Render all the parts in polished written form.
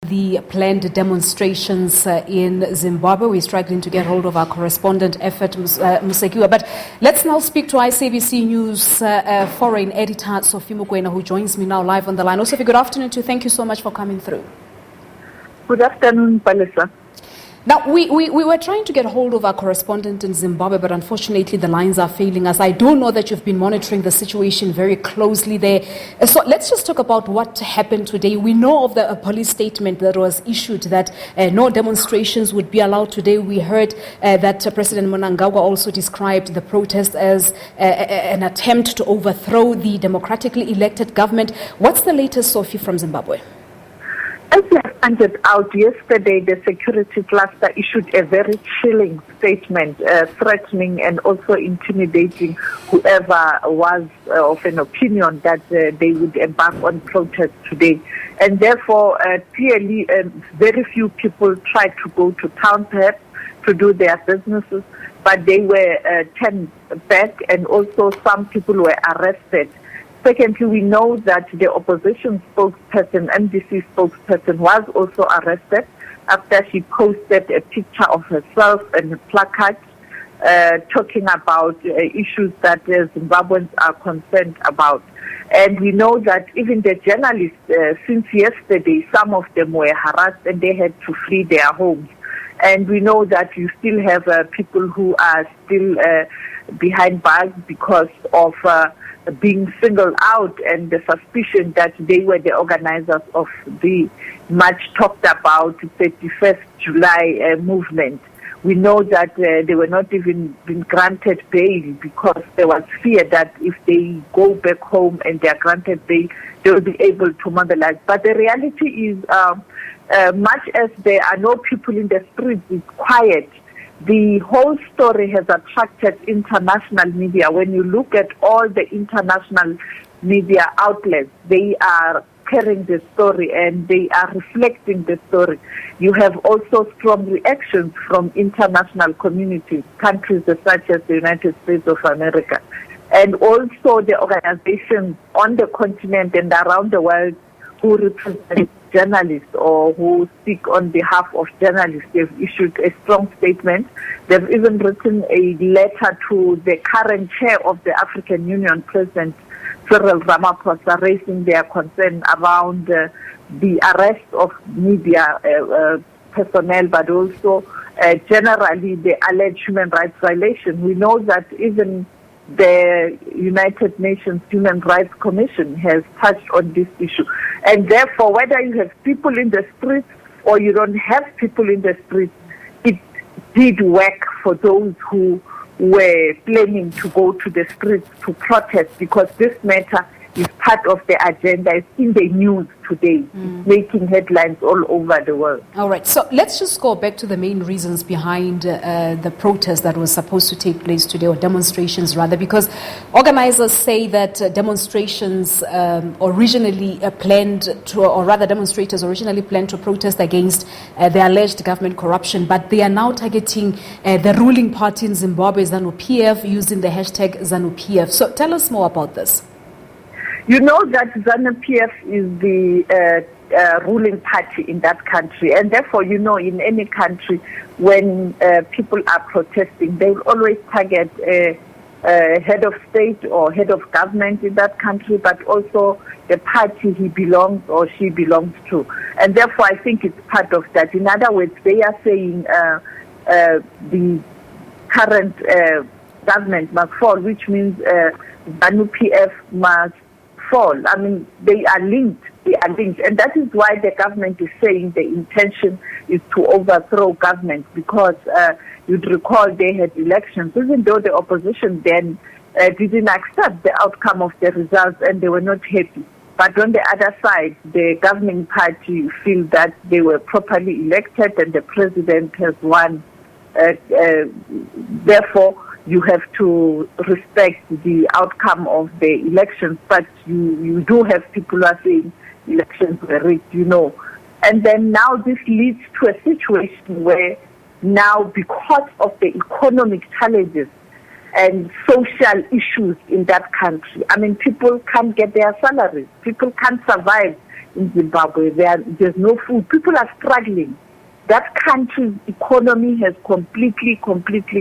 The planned demonstrations in Zimbabwe. We're struggling to get hold of our correspondent, Effort Musekiwa. But let's now speak to SABC News foreign editor, Sophie Mokoena, who joins me now live on the line. Sophie, good afternoon to you. Thank you so much for coming through. Good afternoon, Palisa. Now, we were trying to get hold of our correspondent in Zimbabwe, but unfortunately the lines are failing us. I do know that you've been monitoring the situation very closely there. So let's just talk about what happened today. We know of the police statement that was issued that no demonstrations would be allowed today. We heard that President Mnangagwa also described the protest as an attempt to overthrow the democratically elected government. What's the latest, Sophie, from Zimbabwe? As we have pointed out yesterday, the security cluster issued a very chilling statement, threatening and also intimidating whoever was of an opinion that they would embark on protest today. And therefore, clearly, very few people tried to go to town perhaps to do their businesses, but they were turned back, and also some people were arrested. Secondly, we know that the opposition spokesperson, NDC spokesperson, was also arrested after she posted a picture of herself and a placard talking about issues that Zimbabweans are concerned about. And we know that even the journalists, since yesterday, some of them were harassed and they had to flee their homes. And we know that you still have people who are still behind bars because of being singled out and the suspicion that they were the organizers of the much talked about 31st July movement. We know that they were not even been granted bail because there was fear that if they go back home and they are granted bail, they will be able to mobilize. But the reality is, much as there are no people in the streets, it's quiet. The whole story has attracted international media. When you look at all the international media outlets, they are carrying the story and they are reflecting the story. You have also strong reactions from international communities, countries such as the United States of America, and also the organizations on the continent and around the world who represent journalists or who speak on behalf of journalists. They've issued a strong statement. They've even written a letter to the current chair of the African Union, President Cyril Ramaphosa, raising their concern around the arrest of media personnel, but also generally the alleged human rights violation. We know that even the United Nations Human Rights Commission has touched on this issue. And therefore, whether you have people in the streets or you don't have people in the streets, it did work for those who were planning to go to the streets to protest, because this matter is part of the agenda. It's in the news today, making headlines all over the world. All right, so let's just go back to the main reasons behind the protest that was supposed to take place today, or demonstrations rather, because organizers say that demonstrations originally planned to, or rather demonstrators originally planned to protest against the alleged government corruption, but they are now targeting the ruling party in Zimbabwe, ZANU-PF, using the hashtag ZANU-PF. So tell us more about this. You know that ZANU-PF is the ruling party in that country, and therefore, you know, in any country, when people are protesting, they will always target a head of state or head of government in that country, but also the party he belongs or she belongs to. And therefore, I think it's part of that. In other words, they are saying the current government must fall, which means ZANU-PF must fall. I mean, they are linked. And that is why the government is saying the intention is to overthrow government, because you'd recall they had elections, even though the opposition then didn't accept the outcome of the results and they were not happy. But on the other side, the governing party feel that they were properly elected and the president has won. Therefore, you have to respect the outcome of the elections, but you do have people who are saying elections were rigged, you know. And then now this leads to a situation where now, because of the economic challenges and social issues in that country, I mean, people can't get their salaries, people can't survive in Zimbabwe. There's no food. People are struggling. That country's economy has completely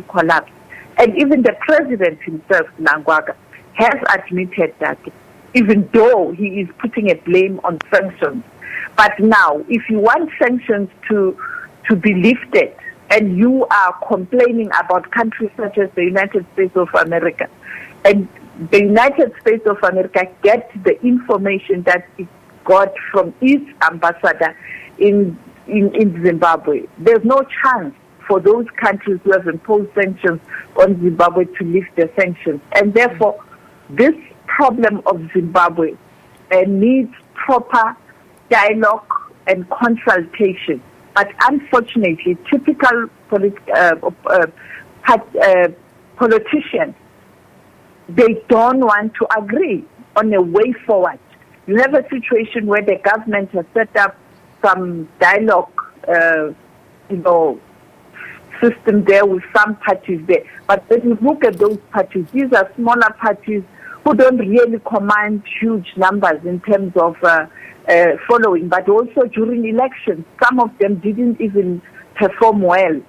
collapsed. And even the president himself, Nangwaga, has admitted that, even though he is putting a blame on sanctions. But now, if you want sanctions to be lifted, and you are complaining about countries such as the United States of America, and the United States of America get the information that it got from its ambassador in Zimbabwe, there's no chance for those countries who have imposed sanctions on Zimbabwe to lift the sanctions. And therefore, this problem of Zimbabwe needs proper dialogue and consultation. But unfortunately, typical politicians, they don't want to agree on a way forward. You have a situation where the government has set up some dialogue, system there with some parties there. But when you look at those parties, these are smaller parties who don't really command huge numbers in terms of following. But also during elections, some of them didn't even perform well.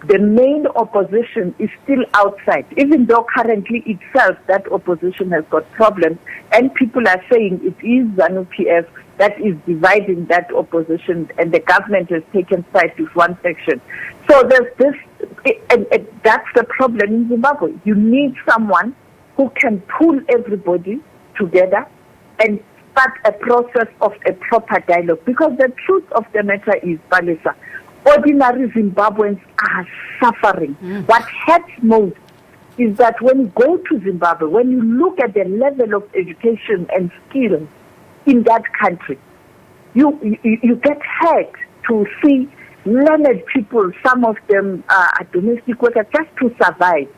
The main opposition is still outside, even though currently itself that opposition has got problems, and people are saying it is ZANU-PF that is dividing that opposition, and the government has taken sides with one section. So there's this, and that's the problem in Zimbabwe. You need someone who can pull everybody together and start a process of a proper dialogue. Because the truth of the matter is, Palisa, ordinary Zimbabweans are suffering. What hurts most is that when you go to Zimbabwe, when you look at the level of education and skills in that country, you get hurt to see learned people, some of them are domestic workers, just to survive.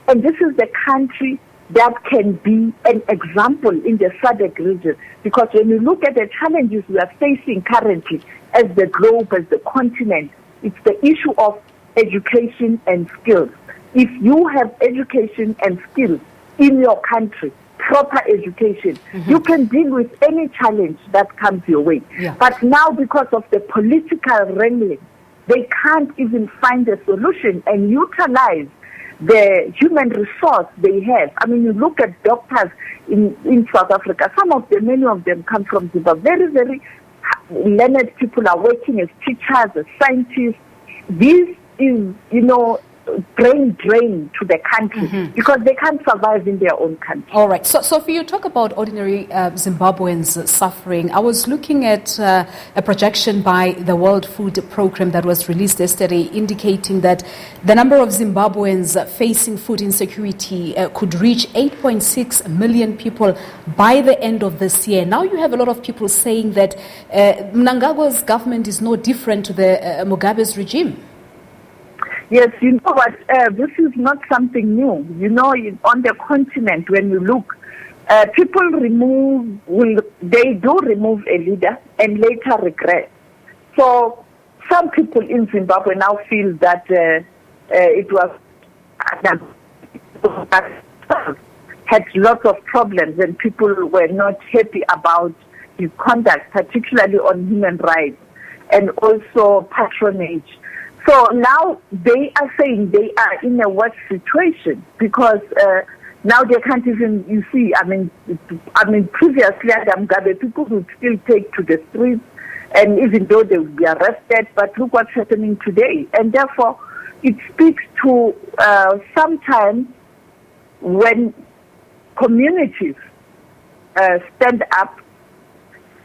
And this is the country that can be an example in the SADC region. Because when you look at the challenges we are facing currently as the globe, as the continent, it's the issue of education and skills. If you have education and skills in your country, proper education, you can deal with any challenge that comes your way. Yeah. But now, because of the political wrangling, they can't even find a solution and utilize the human resource they have. I mean, you look at doctors in South Africa, many of them come from Zimbabwe. Very, very learned people are working as teachers, as scientists. This is, brain drain to the country because they can't survive in their own country. All right. So Sophie, you talk about ordinary Zimbabweans suffering. I was looking at a projection by the World Food Programme that was released yesterday indicating that the number of Zimbabweans facing food insecurity could reach 8.6 million people by the end of this year. Now you have a lot of people saying that Mnangagwa's government is no different to the Mugabe's regime. Yes, you know what, this is not something new. On the continent, when you look, people they do remove a leader and later regret. So some people in Zimbabwe now feel that it was had lots of problems and people were not happy about his conduct, particularly on human rights and also patronage. So now they are saying they are in a worse situation because now they can't even, previously under Mugabe, people would still take to the streets and even though they would be arrested, but look what's happening today. And therefore, it speaks to sometimes when communities stand up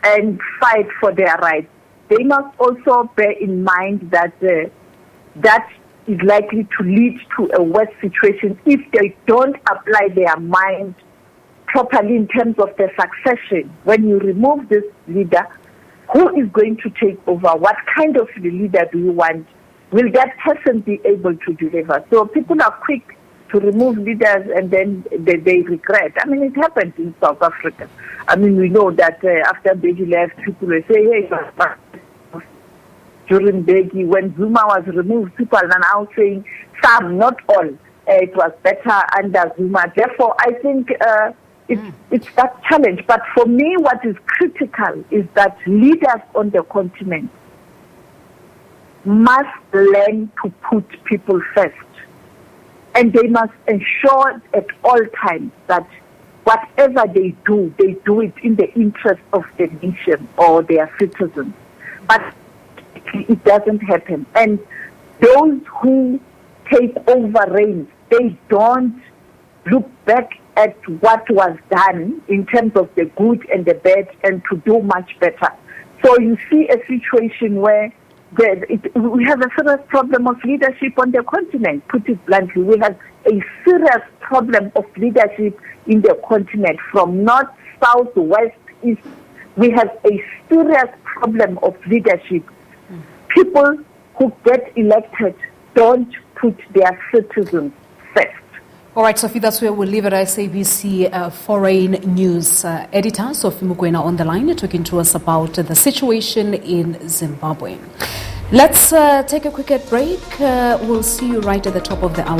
and fight for their rights, they must also bear in mind that that is likely to lead to a worse situation if they don't apply their mind properly in terms of the succession. When you remove this leader, who is going to take over? What kind of leader do you want? Will that person be able to deliver? So people are quick to remove leaders and then they regret. I mean, it happened in South Africa. I mean, we know that after Mbeki left, people will say, hey, during Mbeki, when Zuma was removed, people are now saying, some, not all, it was better under Zuma. Therefore, I think It's that challenge. But for me, what is critical is that leaders on the continent must learn to put people first. And they must ensure at all times that whatever they do it in the interest of the nation or their citizens. But it doesn't happen. And those who take over reins, they don't look back at what was done in terms of the good and the bad and to do much better. So you see a situation where we have a serious problem of leadership on the continent, put it bluntly. We have a serious problem of leadership in the continent from north, south, west, east. We have a serious problem of leadership. People who get elected don't put their citizens first. All right, Sophie, that's where we'll leave it. SABC Foreign News editor Sophie Mokoena on the line talking to us about the situation in Zimbabwe. Let's take a quick break. We'll see you right at the top of the hour.